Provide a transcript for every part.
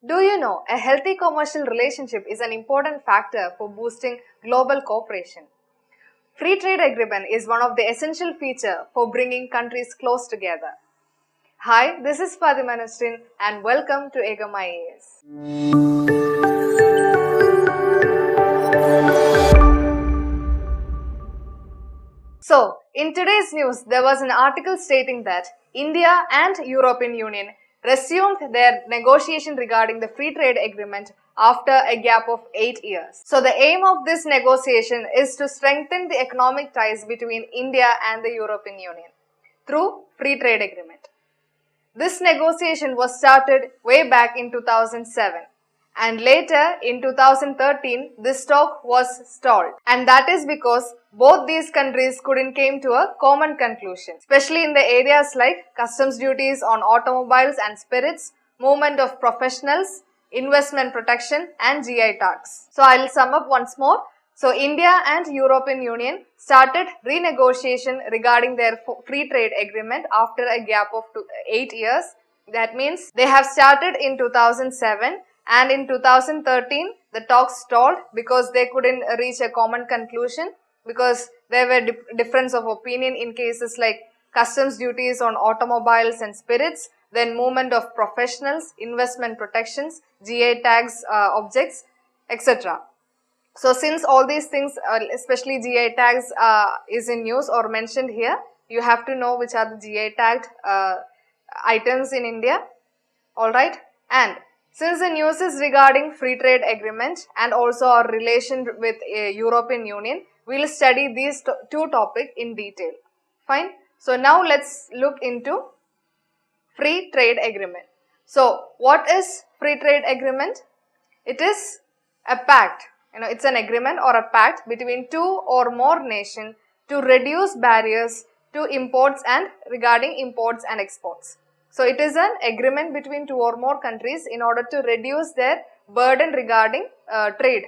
Do you know a healthy commercial relationship is an important factor for boosting global cooperation? Free trade agreement is one of the essential features for bringing countries close together. Hi, this is Fatima Nasrin and welcome to Ekam IAS. So, in today's news, there was an article stating that India and European Union resumed their negotiation regarding the free trade agreement after a gap of 8 years. So, the aim of this negotiation is to strengthen the economic ties between India and the European Union through free trade agreement. This negotiation was started way back in 2007. And later in 2013, this talk was stalled. And that is because both these countries couldn't came to a common conclusion, especially in the areas like customs duties on automobiles and spirits, movement of professionals, investment protection and GI tax. So I'll sum up once more. So India and European Union started renegotiation regarding their free trade agreement after a gap of 8 years. That means they have started in 2007. And in 2013, the talks stalled because they couldn't reach a common conclusion because there were difference of opinion in cases like customs duties on automobiles and spirits, then movement of professionals, investment protections, GI tags objects, etc. So since all these things, especially GI tags is in news or mentioned here, you have to know which are the GI tagged items in India. Alright, and since the news is regarding free trade agreement and also our relation with European Union, we will study these two topics in detail. Fine. So now let's look into free trade agreement. So what is free trade agreement? It is a pact. It's an agreement or a pact between two or more nations to reduce barriers to imports and regarding imports and exports. So it is an agreement between two or more countries in order to reduce their burden regarding trade,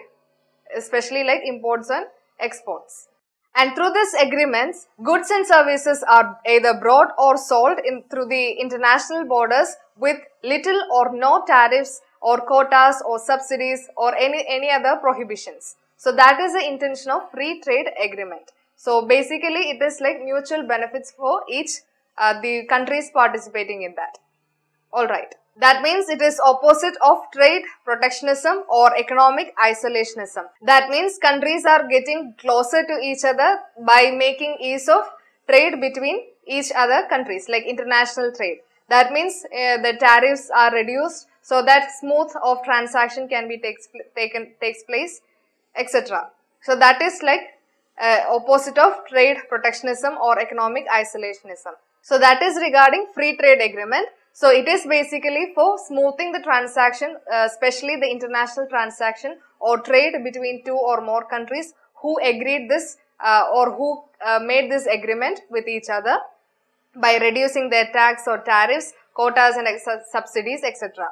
especially like imports and exports. And through this agreements, goods and services are either brought or sold through the international borders with little or no tariffs or quotas or subsidies or any other prohibitions. So that is the intention of free trade agreement. So basically it is like mutual benefits for each the countries participating in that. Alright. That means it is opposite of trade protectionism or economic isolationism. That means countries are getting closer to each other by making ease of trade between each other countries like international trade. That means the tariffs are reduced so that smooth of transaction can be takes place, etc. So that is like opposite of trade protectionism or economic isolationism. So that is regarding free trade agreement. So it is basically for smoothing the transaction, especially the international transaction or trade between two or more countries who agreed this or who made this agreement with each other by reducing their tax or tariffs, quotas and subsidies, etc.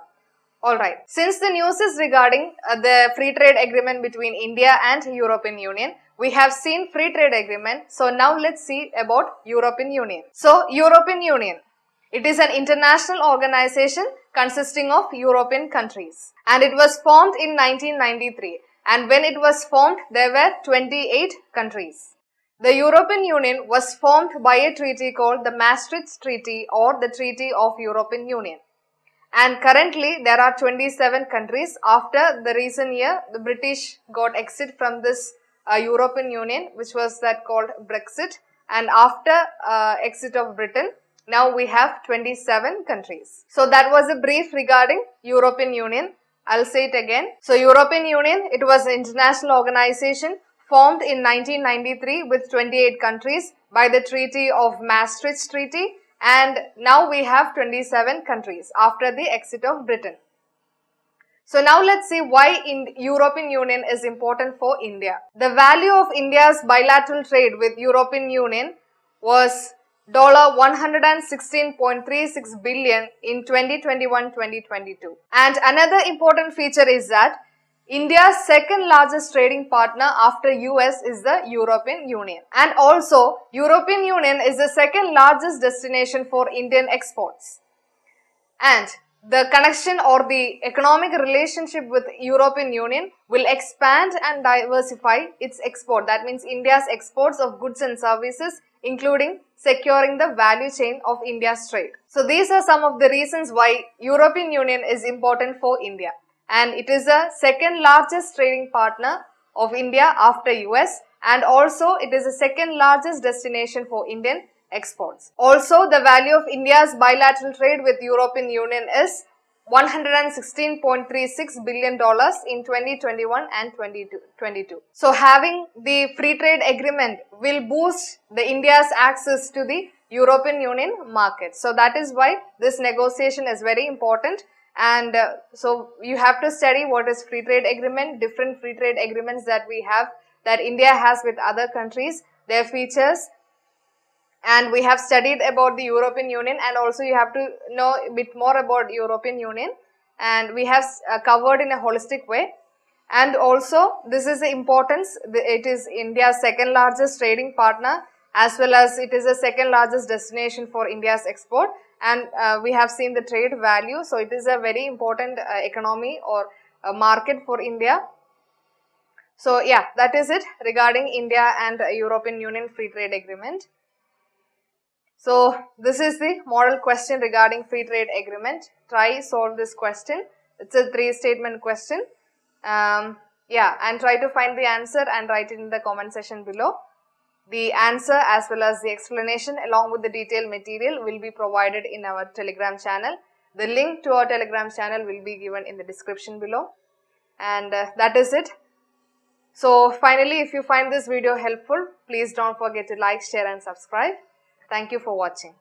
Alright, since the news is regarding the free trade agreement between India and European Union, we have seen free trade agreement. So now let's see about European Union. So European Union, it is an international organization consisting of European countries and it was formed in 1993, and when it was formed there were 28 countries. The European Union was formed by a treaty called the Maastricht Treaty or the Treaty of European Union. And currently there are 27 countries. After the recent year, the British got exit from this European Union, which was that called Brexit. And after exit of Britain, now we have 27 countries. So that was a brief regarding European Union. I'll say it again. So European Union, it was an international organization formed in 1993 with 28 countries by the Treaty of Maastricht Treaty. And now we have 27 countries after the exit of Britain. So now let's see why European Union is important for India. The value of India's bilateral trade with European Union was $116.36 billion in 2021-2022. And another important feature is that India's second largest trading partner after US is the European Union. And also, European Union is the second largest destination for Indian exports. And the connection or the economic relationship with European Union will expand and diversify its export. That means India's exports of goods and services, including securing the value chain of India's trade. So these are some of the reasons why European Union is important for India. And it is the second largest trading partner of India after US, and also it is the second largest destination for Indian exports. Also, the value of India's bilateral trade with European Union is $116.36 billion in 2021 and 2022. So having the free trade agreement will boost the India's access to the European Union market. So that is why this negotiation is very important. And so you have to study what is free trade agreement, different free trade agreements that we have, that India has with other countries, their features. And we have studied about the European Union, and also you have to know a bit more about European Union, and we have covered in a holistic way. And also this is the importance, it is India's second largest trading partner, as well as it is the second largest destination for India's export. And we have seen the trade value, so it is a very important economy or market for India. So yeah, that is it regarding India and European Union free trade agreement. So this is the model question regarding free trade agreement. Try solve this question. It's a 3-statement question. Yeah, and try to find the answer and write it in the comment section below. The answer as well as the explanation along with the detailed material will be provided in our Telegram channel. The link to our Telegram channel will be given in the description below. And that is it. So finally, if you find this video helpful, please don't forget to like, share and subscribe. Thank you for watching.